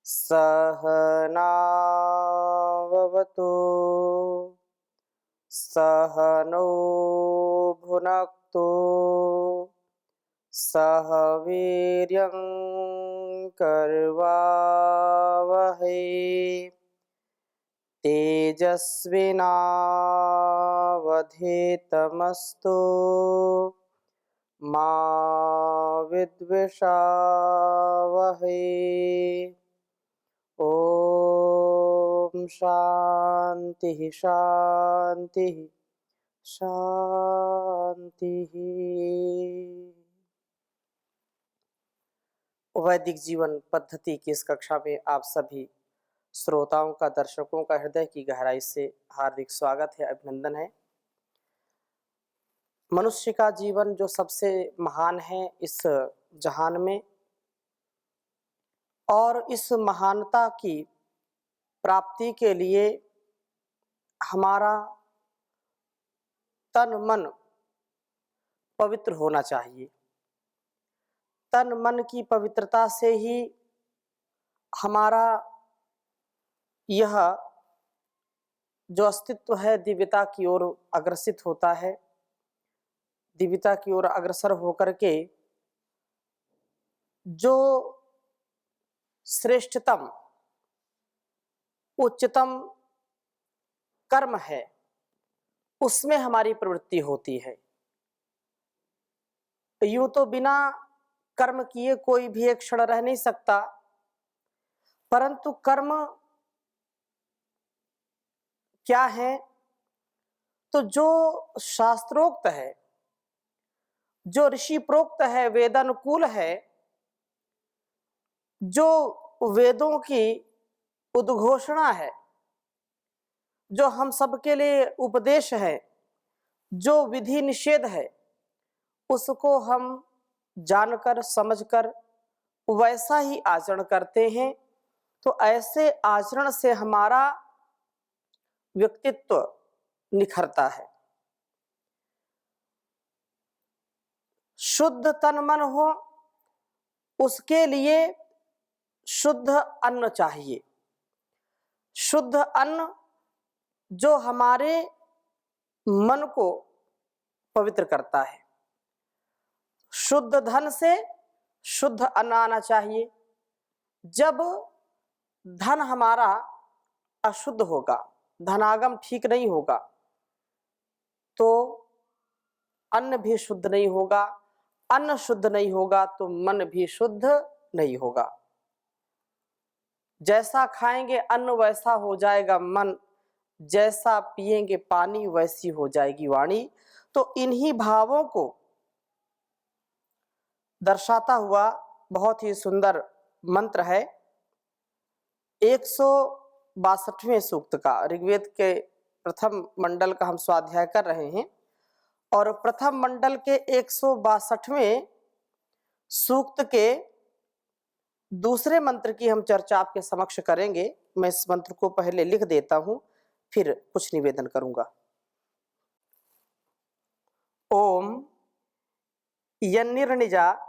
सहनाववतु सहनौ भुनक्तु सह वीर्यं करवावहै तेजस्विनावधीतमस्तु मा विद्विषावहै। ओम शांति शांति शांति। वैदिक जीवन पद्धति की इस कक्षा में आप सभी श्रोताओं का, दर्शकों का हृदय की गहराई से हार्दिक स्वागत है, अभिनंदन है। मनुष्य का जीवन जो सबसे महान है इस जहान में, और इस महानता की प्राप्ति के लिए हमारा तन मन पवित्र होना चाहिए। तन मन की पवित्रता से ही हमारा यह जो अस्तित्व है दिव्यता की ओर अग्रसित होता है। दिव्यता की ओर अग्रसर होकर के जो श्रेष्ठतम उच्चतम कर्म है उसमें हमारी प्रवृत्ति होती है। यूं तो बिना कर्म किए कोई भी एक क्षण रह नहीं सकता, परंतु कर्म क्या है? तो जो शास्त्रोक्त है, जो ऋषि प्रोक्त है, वेदानुकूल है, जो वेदों की उद्घोषणा है, जो हम सबके लिए उपदेश है, जो विधि निषेध है, उसको हम जानकर समझकर वैसा ही आचरण करते हैं। तो ऐसे आचरण से हमारा व्यक्तित्व निखरता है। शुद्ध तन मन हो उसके लिए शुद्ध अन्न चाहिए। शुद्ध अन्न जो हमारे मन को पवित्र करता है। शुद्ध धन से शुद्ध अन्न आना चाहिए। जब धन हमारा अशुद्ध होगा, धनागम ठीक नहीं होगा, तो अन्न भी शुद्ध नहीं होगा। अन्न शुद्ध नहीं होगा तो मन भी शुद्ध नहीं होगा। जैसा खाएंगे अन्न वैसा हो जाएगा मन, जैसा पिएंगे पानी वैसी हो जाएगी वाणी। तो इन्हीं भावों को दर्शाता हुआ बहुत ही सुंदर मंत्र है 162वें सूक्त का। ऋग्वेद के प्रथम मंडल का हम स्वाध्याय कर रहे हैं और प्रथम मंडल के 162वें सूक्त के दूसरे मंत्र की हम चर्चा आपके समक्ष करेंगे। मैं इस मंत्र को पहले लिख देता हूं, फिर कुछ निवेदन करूंगा। ओम यन्निर्निजा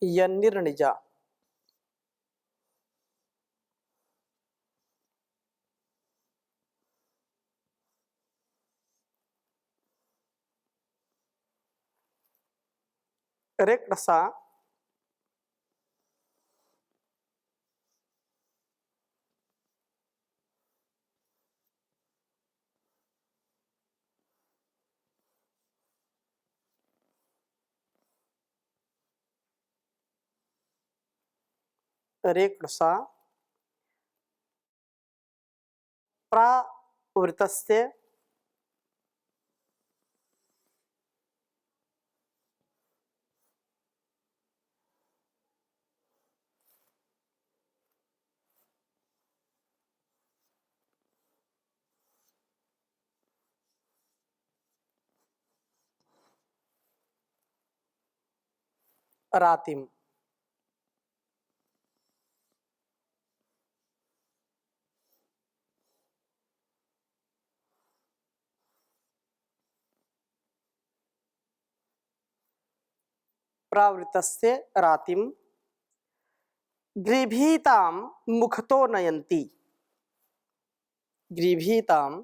यन्निर्निजा रेक्टसा रेक्टसा प्रावृतस्य रातिम। प्रावृतस्य रातिम गृभीताम मुखतो नयन्ति। गृभीताम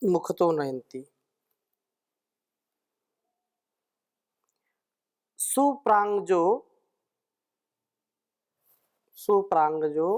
मुखतो नयन्ति। सुप्रांगजो सुप्रांगजो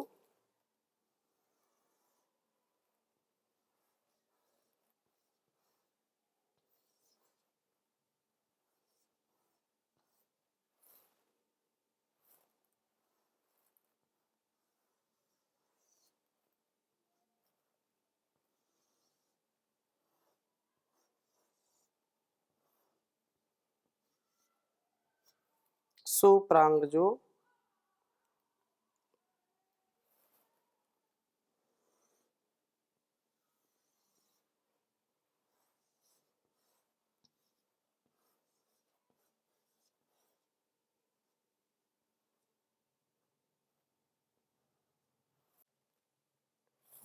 सुप्रांगजो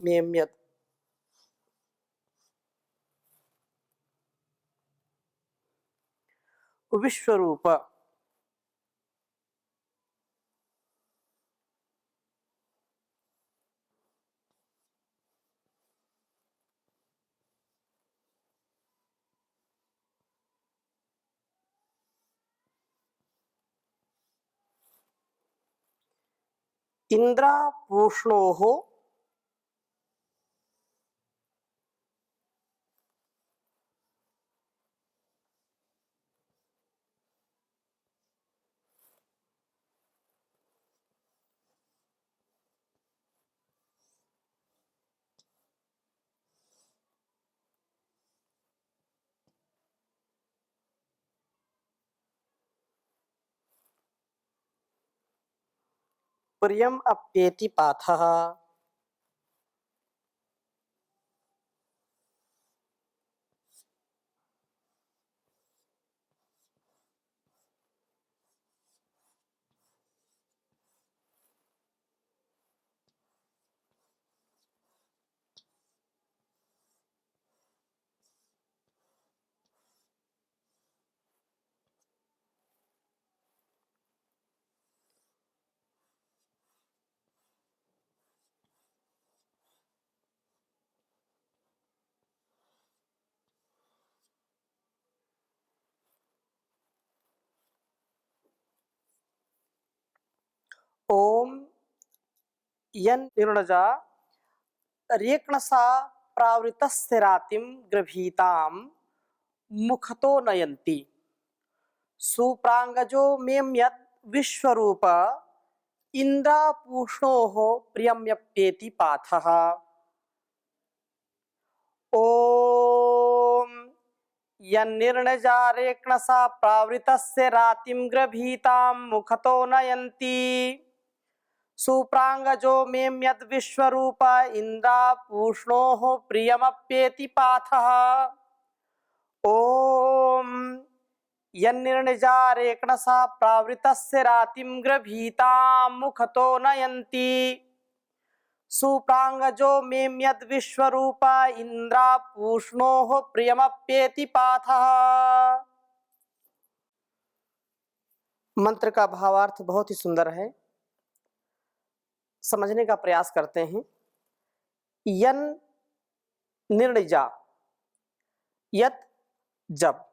मेम्यत विश्वरूप इंद्रापूष्णोः प्रियम अप्येति पाथः। ओम यन निर्णजा रेक्णसा प्रावृतस्य रातिम गृभीताम मुखतो नयन्ति। सुप्रांगजो मेम्यत विश्वरूप इंद्रापूष्णोः प्रियम्यप्येति पाथः। ओम यन्निर्णजारेक्णसा प्रावृतस्य रातिं गृभीतां मुखतो नयन्ति। सुप्रांगजो मेम्यद विश्वरूप इंद्रापूष्णोः प्रियमप्येति पाथः। ओम यन्निर्णजारेक्णसा प्रावृतस्य रातिं गृभीतां मुखतो नयन्ति। सुप्रांगजो मेम्यद विश्वरूप इंद्रापूष्णोः प्रियमप्येति पाथः। मंत्र का भावार्थ बहुत ही सुंदर है, समझने का प्रयास करते हैं। यन निर्णिजा, यत जब,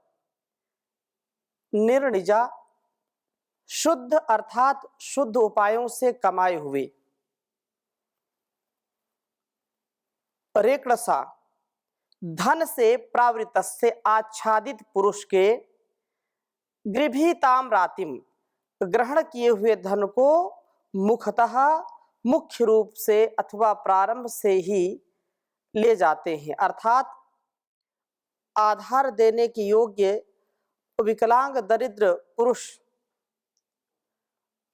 निर्णिजा शुद्ध अर्थात शुद्ध उपायों से कमाए हुए, रेक्णसा धन से प्रावृत से आच्छादित पुरुष के गृभीताम रातिम ग्रहण किए हुए धन को मुख्यतः मुख्य रूप से अथवा प्रारंभ से ही ले जाते हैं, अर्थात आधार देने के योग्य विकलांग दरिद्र पुरुष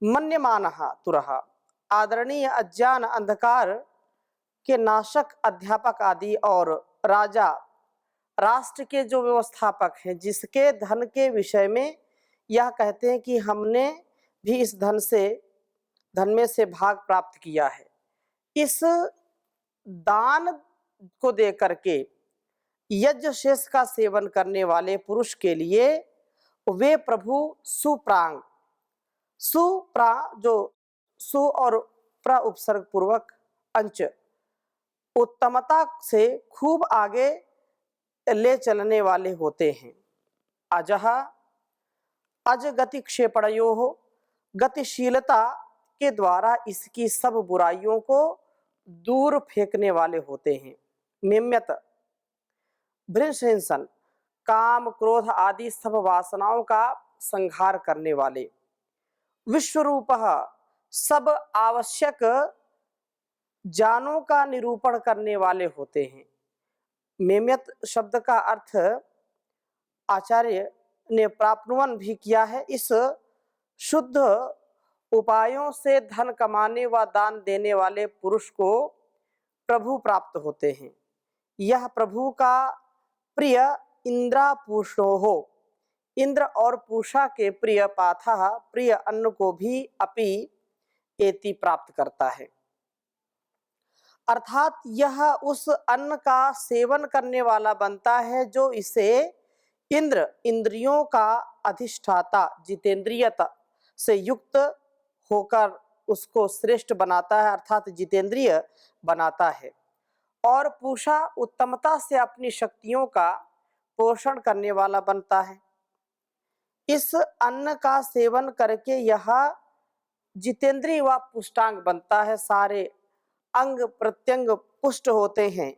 मन्यमानः तुरः आदरणीय अज्ञान अंधकार के नाशक अध्यापक आदि और राजा राष्ट्र के जो व्यवस्थापक हैं, जिसके धन के विषय में यह कहते हैं कि हमने भी इस धन में से भाग प्राप्त किया है, इस दान को दे करके यज्ञ शेष का सेवन करने वाले पुरुष के लिए वे प्रभु सुप्रांग, सुप्रा जो सु और प्र उपसर्ग पूर्वक अंच उत्तमता से खूब आगे ले चलने वाले होते हैं। अजह अज गति क्षेपणयो हो, गतिशीलता के द्वारा इसकी सब बुराइयों को दूर फेंकने वाले होते हैं। मिम्यत भृंशहिंसन काम क्रोध आदि सब वासनाओं का संहार करने वाले। विश्वरूपः सब आवश्यक जानों का निरूपण करने वाले होते हैं। मेम्यत शब्द का अर्थ आचार्य ने प्राप्नुवन भी किया है। इस शुद्ध उपायों से धन कमाने व दान देने वाले पुरुष को प्रभु प्राप्त होते हैं। यह प्रभु का प्रिय इंद्रा पूषो हो, इंद्र और पूषा के प्रिय पाथा प्रिय अन्न को भी अपि एति प्राप्त करता है, अर्थात यह उस अन्न का सेवन करने वाला बनता है जो इसे इंद्र इंद्रियों का अधिष्ठाता जितेंद्रियता से युक्त होकर उसको श्रेष्ठ बनाता है, अर्थात जितेंद्रिय बनाता है, और पूषा उत्तमता से अपनी शक्तियों का पोषण करने वाला बनता है। इस अन्न का सेवन करके यह जितेंद्रिय व पुष्टांग बनता है, सारे अंग प्रत्यंग पुष्ट होते हैं।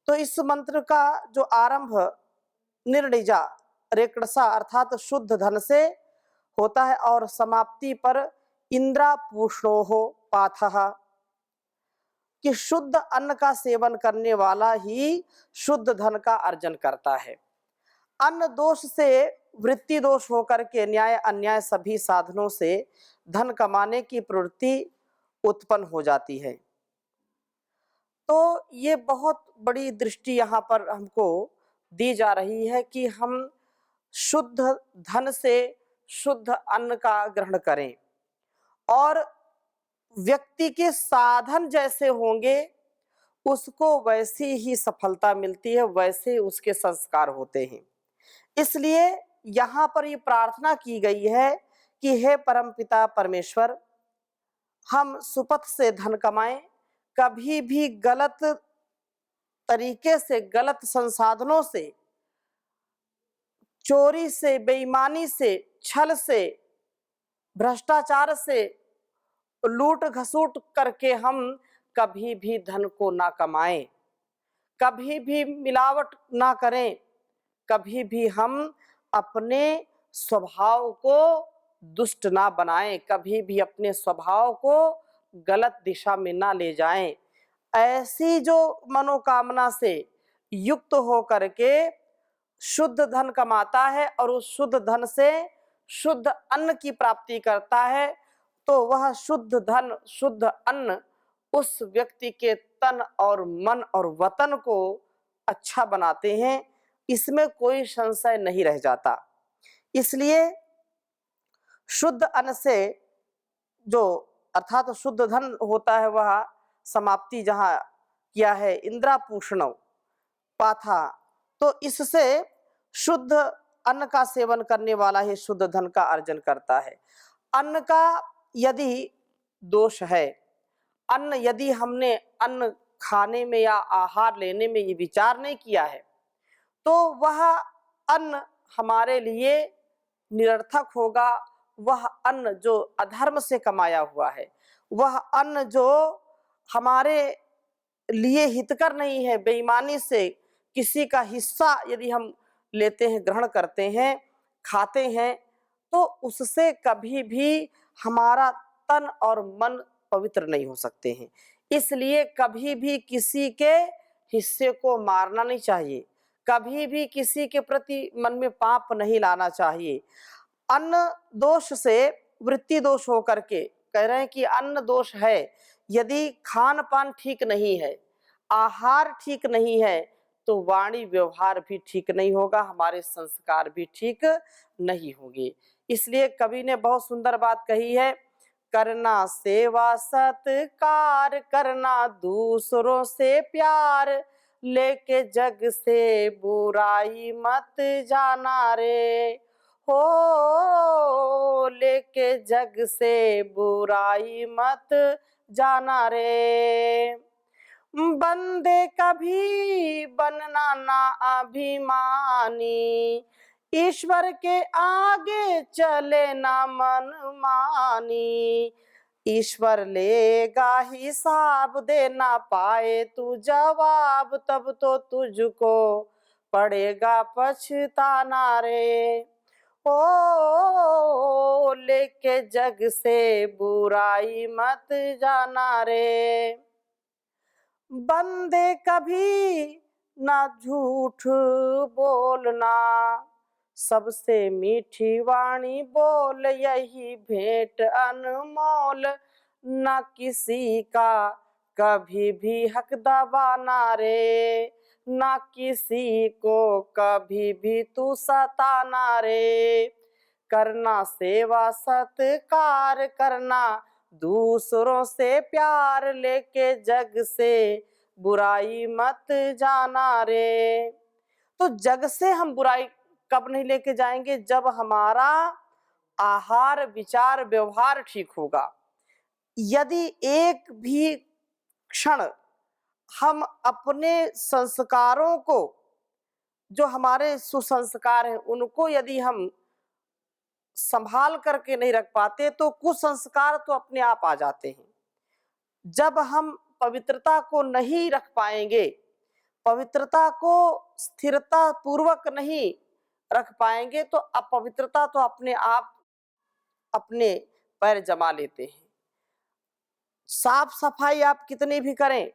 तो इस मंत्र का जो आरंभ निर्णिजा रेकड़सा अर्थात शुद्ध धन से होता है और समाप्ति पर इंद्रा पूषणो हो पाथः, कि शुद्ध अन्न का सेवन करने वाला ही शुद्ध धन का अर्जन करता है। अन्न दोष से वृत्ति दोष होकर के न्याय अन्याय सभी साधनों से धन कमाने की प्रवृत्ति उत्पन्न हो जाती है। तो ये बहुत बड़ी दृष्टि यहाँ पर हमको दी जा रही है कि हम शुद्ध धन से शुद्ध अन्न का ग्रहण करें, और व्यक्ति के साधन जैसे होंगे उसको वैसी ही सफलता मिलती है, वैसे उसके संस्कार होते हैं। इसलिए यहाँ पर ये प्रार्थना की गई है कि हे परमपिता परमेश्वर, हम सुपथ से धन कमाएं, कभी भी गलत तरीके से, गलत संसाधनों से, चोरी से, बेईमानी से, छल से, भ्रष्टाचार से, लूट घसूट करके हम कभी भी धन को ना कमाएं, कभी भी मिलावट ना करें, कभी भी हम अपने स्वभाव को दुष्ट ना बनाएं, कभी भी अपने स्वभाव को गलत दिशा में ना ले जाएं। ऐसी जो मनोकामना से युक्त हो करके शुद्ध धन कमाता है और उस शुद्ध धन से शुद्ध अन्न की प्राप्ति करता है, तो वह शुद्ध धन शुद्ध अन्न उस व्यक्ति के तन और मन और वतन को अच्छा बनाते हैं, इसमें कोई संशय नहीं रह जाता। इसलिए शुद्ध अन्न से जो अर्थात शुद्ध धन होता है वह समाप्ति जहाँ किया है इंद्रापूषण पाथा, तो इससे शुद्ध अन्न का सेवन करने वाला ही शुद्ध धन का अर्जन करता है। अन्न का यदि दोष है, अन्न यदि हमने अन्न खाने में या आहार लेने में ये विचार नहीं किया है, तो वह अन्न हमारे लिए निरर्थक होगा। वह अन्न जो अधर्म से कमाया हुआ है, वह अन्न जो हमारे लिए हितकर नहीं है, बेईमानी से किसी का हिस्सा यदि हम लेते हैं, ग्रहण करते हैं, खाते हैं, तो उससे कभी भी हमारा तन और मन पवित्र नहीं हो सकते हैं। इसलिए कभी भी किसी के हिस्से को मारना नहीं चाहिए, कभी भी किसी के प्रति मन में पाप नहीं लाना चाहिए। अन्न दोष से वृत्ति दोष होकर के कह रहे हैं कि अन्न दोष है, यदि खान पान ठीक नहीं है, आहार ठीक नहीं है, तो वाणी व्यवहार भी ठीक नहीं होगा, हमारे संस्कार भी ठीक नहीं होंगे। इसलिए कवि ने बहुत सुंदर बात कही है, करना सेवा सत्कार, करना दूसरों से प्यार, लेके जग से बुराई मत जाना रे, हो लेके जग से बुराई मत जाना रे। बंदे कभी बनना ना अभिमानी, ईश्वर के आगे चले ना मनमानी, ईश्वर लेगा हिसाब, दे ना पाए तू जवाब, तब तो तुझको पड़ेगा पछताना रे, ओ लेके जग से बुराई मत जाना रे। बंदे कभी ना झूठ बोलना, सबसे मीठी वाणी बोल, यही भेंट अनमोल, न किसी का कभी भी हक दबाना रे, न किसी को कभी भी तू सताना रे, करना सेवा सत्कार, करना दूसरों से प्यार, लेके जग से बुराई मत जाना रे। तो जग से हम बुराई कब नहीं लेके जाएंगे? जब हमारा आहार विचार व्यवहार ठीक होगा। यदि एक भी क्षण हम अपने संस्कारों को, जो हमारे सुसंस्कार हैं, उनको यदि हम संभाल करके नहीं रख पाते, तो कुसंस्कार तो अपने आप आ जाते हैं। जब हम पवित्रता को नहीं रख पाएंगे, पवित्रता को स्थिरता पूर्वक नहीं रख पाएंगे, तो अपवित्रता तो अपने आप अपने पैर जमा लेते हैं। साफ सफाई आप कितनी भी करें,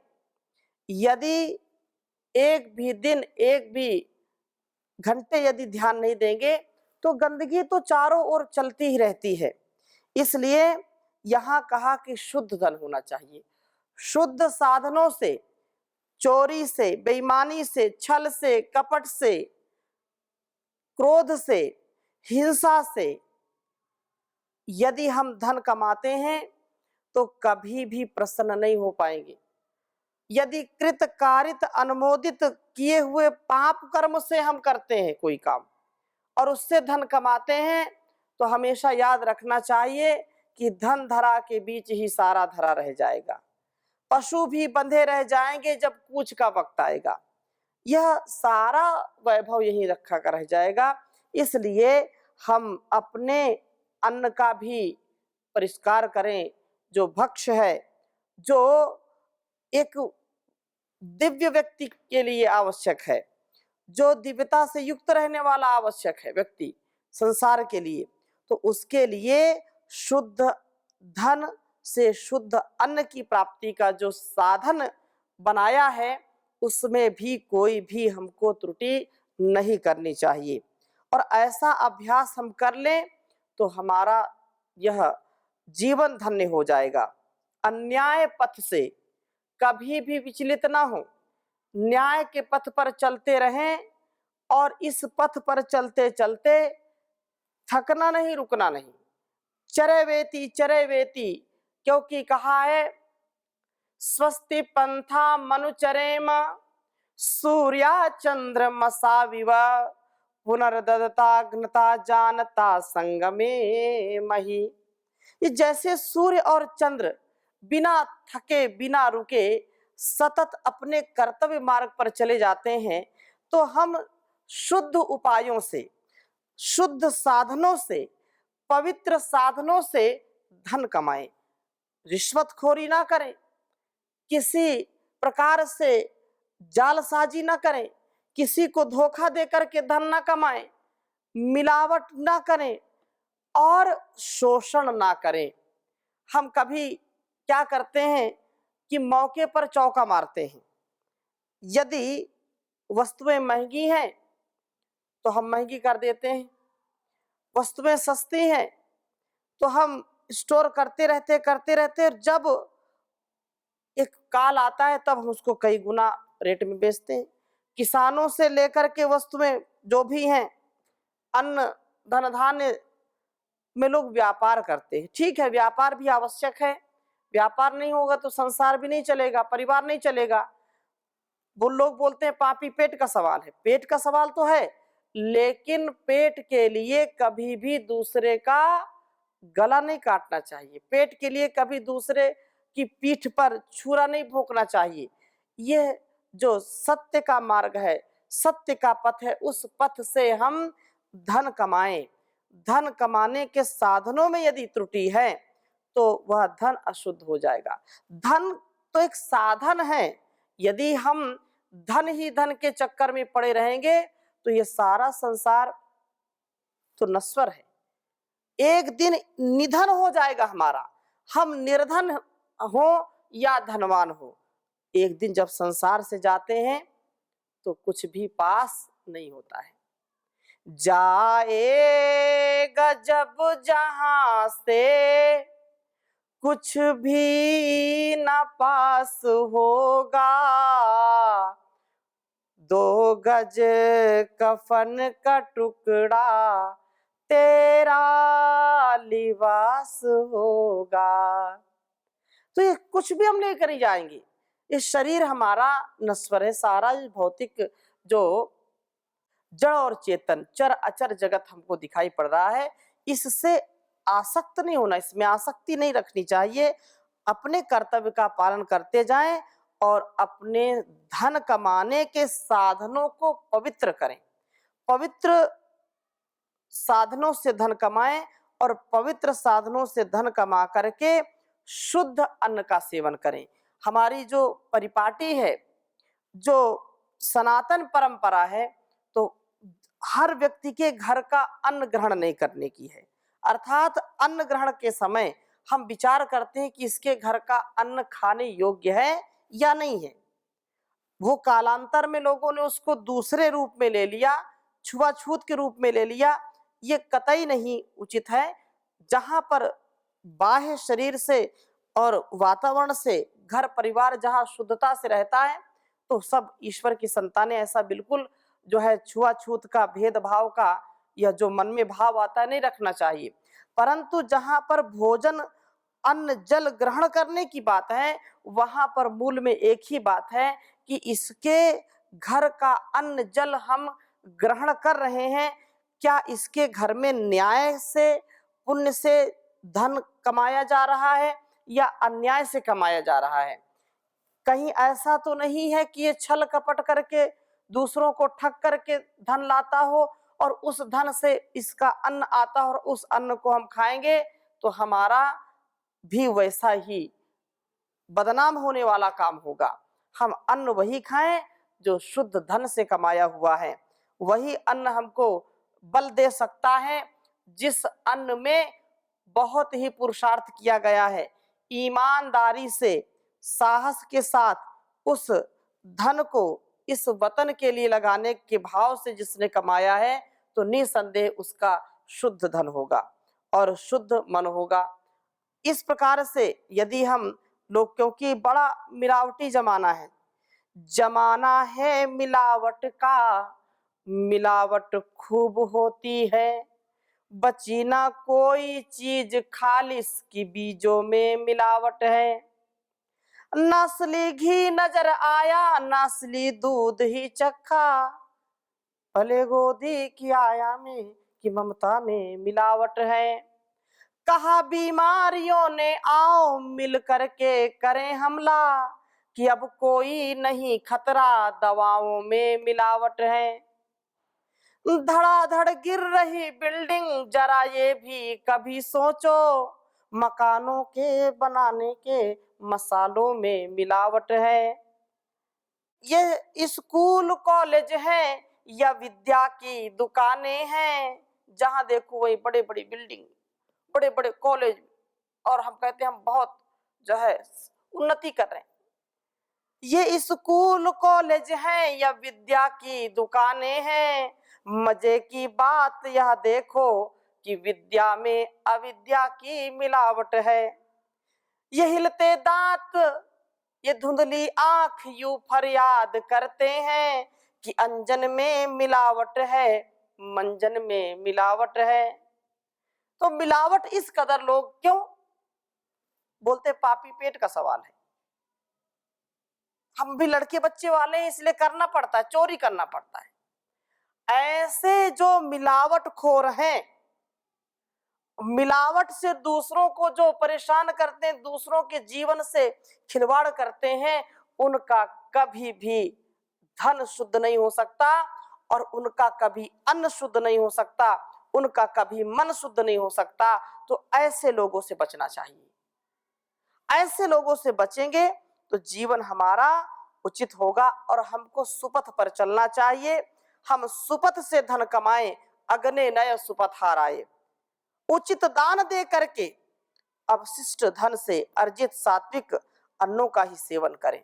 यदि एक भी दिन, एक भी घंटे यदि ध्यान नहीं देंगे, तो गंदगी तो चारों ओर चलती ही रहती है। इसलिए यहाँ कहा कि शुद्ध धन होना चाहिए। शुद्ध साधनों से, चोरी से, बेईमानी से, छल से, कपट से, क्रोध से, हिंसा से यदि हम धन कमाते हैं, तो कभी भी प्रसन्न नहीं हो पाएंगे। यदि कृत कारित अनुमोदित किए हुए पाप कर्म से हम करते हैं कोई काम और उससे धन कमाते हैं, तो हमेशा याद रखना चाहिए कि धन धरा के बीच ही सारा धरा रह जाएगा। पशु भी बंधे रह जाएंगे जब कूच का वक्त आएगा, यह सारा वैभव यहीं रखा कर रह जाएगा। इसलिए हम अपने अन्न का भी परिष्कार करें। जो भक्ष्य है, जो एक दिव्य व्यक्ति के लिए आवश्यक है, जो दिव्यता से युक्त रहने वाला आवश्यक है व्यक्ति संसार के लिए, तो उसके लिए शुद्ध धन से शुद्ध अन्न की प्राप्ति का जो साधन बनाया है, उसमें भी कोई भी हमको त्रुटि नहीं करनी चाहिए। और ऐसा अभ्यास हम कर लें तो हमारा यह जीवन धन्य हो जाएगा। अन्याय पथ से कभी भी विचलित ना हो, न्याय के पथ पर चलते रहें और इस पथ पर चलते चलते थकना नहीं, रुकना नहीं। चरैवेति चरैवेति, क्योंकि कहा है स्वस्ति पंथा मनुचरेम, सूर्या चंद्रमसाविव, पुनर्ददताग्नता जानता संगमे मही। ये जैसे सूर्य और चंद्र बिना थके बिना रुके सतत अपने कर्तव्य मार्ग पर चले जाते हैं, तो हम शुद्ध उपायों से, शुद्ध साधनों से, पवित्र साधनों से धन कमाएं। रिश्वतखोरी ना करें, किसी प्रकार से जालसाजी ना करें, किसी को धोखा दे करके धन ना कमाएं, मिलावट ना करें और शोषण ना करें। हम कभी क्या करते हैं कि मौके पर चौका मारते हैं। यदि वस्तुएं महंगी हैं तो हम महंगी कर देते हैं, वस्तुएं सस्ती हैं तो हम स्टोर करते रहते और जब एक काल आता है तब हम उसको कई गुना रेट में बेचते हैं। किसानों से लेकर के वस्तुएं जो भी हैं, अन्न धन धान्य में लोग व्यापार करते हैं। ठीक है, व्यापार भी आवश्यक है, व्यापार नहीं होगा तो संसार भी नहीं चलेगा, परिवार नहीं चलेगा। वो लोग बोलते हैं पापी पेट का सवाल है, पेट का सवाल तो है, लेकिन पेट के लिए कभी भी दूसरे का गला नहीं काटना चाहिए, पेट के लिए कभी दूसरे की पीठ पर छुरा नहीं भोंकना चाहिए। यह जो सत्य का मार्ग है, सत्य का पथ है, उस पथ से हम धन कमाएं। धन कमाने के साधनों में यदि त्रुटि है तो वह धन अशुद्ध हो जाएगा। धन तो एक साधन है, यदि हम धन ही धन के चक्कर में पड़े रहेंगे तो ये सारा संसार तो नश्वर है, एक दिन निधन हो जाएगा हमारा। हम निर्धन हो या धनवान हो, एक दिन जब संसार से जाते हैं तो कुछ भी पास नहीं होता है। जाएगा जब जहां से कुछ भी न पास होगा, 2 गज कफन का टुकड़ा तेरा लिबास होगा। तो ये कुछ भी हम लेकर नहीं जाएंगे, ये शरीर हमारा नश्वर है, सारा भौतिक जो जड़ और चेतन चर अचर जगत हमको दिखाई पड़ रहा है, इससे आसक्त नहीं होना, इसमें आसक्ति नहीं रखनी चाहिए। अपने कर्तव्य का पालन करते जाएं और अपने धन कमाने के साधनों को पवित्र करें। पवित्र साधनों से धन कमाएं और पवित्र साधनों से धन कमा करके शुद्ध अन्न का सेवन करें। हमारी जो परिपाटी है, जो सनातन परंपरा है, तो हर व्यक्ति के घर का अन्न ग्रहण नहीं करने की है। अर्थात अन्न ग्रहण के समय हम विचार करते हैं कि इसके घर का अन्न खाने योग्य है या नहीं है। वो कालांतर में लोगों ने उसको दूसरे रूप में ले लिया, छुआछूत के रूप में ले लिया। ये कतई नहीं उचित है। जहां पर बाह्य शरीर से और वातावरण से घर परिवार जहां शुद्धता से रहता है तो सब ईश्वर की संतानें ऐसा बिल्कुल जो है छुआछूत का, भेदभाव का, यह जो मन में भाव आता है नहीं रखना चाहिए। परंतु जहां पर भोजन अन्न जल ग्रहण करने की बात है, वहां पर मूल में एक ही बात है कि इसके घर का अन्न जल हम ग्रहण कर रहे हैं, क्या इसके घर में न्याय से पुण्य से धन कमाया जा रहा है या अन्याय से कमाया जा रहा है। कहीं ऐसा तो नहीं है कि ये छल कपट करके दूसरों को ठग करके धन लाता हो और उस धन से इसका अन्न आता हो और उस अन्न को हम खाएंगे तो हमारा भी वैसा ही बदनाम होने वाला काम होगा। हम अन्न वही खाएं जो शुद्ध धन से कमाया हुआ है, वही अन्न हमको बल दे सकता है जिस अन्न में बहुत ही पुरुषार्थ किया गया है, ईमानदारी से साहस के साथ उस धन को इस वतन के लिए लगाने के भाव से जिसने कमाया है तो निसंदेह उसका शुद्ध धन होगा और शुद्ध मन होगा। इस प्रकार से यदि हम लोग, क्योंकि बड़ा मिलावटी जमाना है मिलावट का, मिलावट खूब होती है, बची ना कोई चीज खालिस की बीजों में मिलावट है। नस्ली घी नजर आया, नस्ली दूध ही चखा, भले गोदी की आया में कि ममता में मिलावट है। कहा बीमारियों ने आओ मिल करके करें हमला, कि अब कोई नहीं खतरा दवाओं में मिलावट है। धड़ाधड़ गिर रही बिल्डिंग जरा ये भी कभी सोचो, मकानों के बनाने के मसालों में मिलावट है। ये स्कूल कॉलेज है या विद्या की दुकानें हैं, जहां देखो वही बड़े बड़ी बिल्डिंग, बड़े बड़े कॉलेज, और हम कहते हैं हम बहुत जो है उन्नति कर रहे हैं। ये स्कूल कॉलेज हैं या विद्या की दुकानें हैं, मजे की बात यह देखो कि विद्या में अविद्या की मिलावट है। ये हिलते दांत, ये धुंधली आंख यूं फरियाद करते हैं कि अंजन में मिलावट है, मंजन में मिलावट है। तो मिलावट इस कदर लोग क्यों बोलते? पापी पेट का सवाल है। हम भी लड़के बच्चे वाले हैं, इसलिए करना पड़ता है, चोरी करना पड़ता है। ऐसे जो मिलावट खोर हैं, मिलावट से दूसरों को जो परेशान करते हैं, दूसरों के जीवन से खिलवाड़ करते हैं, उनका कभी भी धन शुद्ध नहीं हो सकता और उनका कभी अन्न शुद्ध नहीं हो सकता, उनका कभी मन शुद्ध नहीं हो सकता। तो ऐसे लोगों से बचना चाहिए। ऐसे लोगों से बचेंगे तो जीवन हमारा उचित होगा और हमको सुपथ पर चलना चाहिए। हम सुपथ से धन कमाएं, अगने नय सुपथ हाराए। उचित दान दे करके अवशिष्ट धन से अर्जित सात्विक अन्नों का ही सेवन करें।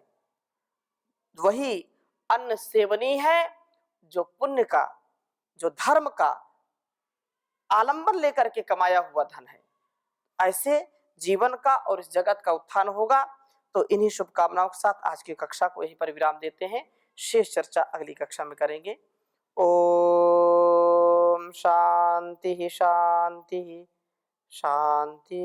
वही अन्न सेवनी है जो पुण्य का, जो धर्म का आलंबन लेकर के कमाया हुआ धन है। ऐसे जीवन का और इस जगत का उत्थान होगा। तो इन्हीं शुभकामनाओं के साथ आज की कक्षा को यहीं पर विराम देते हैं। शेष चर्चा अगली कक्षा में करेंगे। ओम शांति शांति शांति।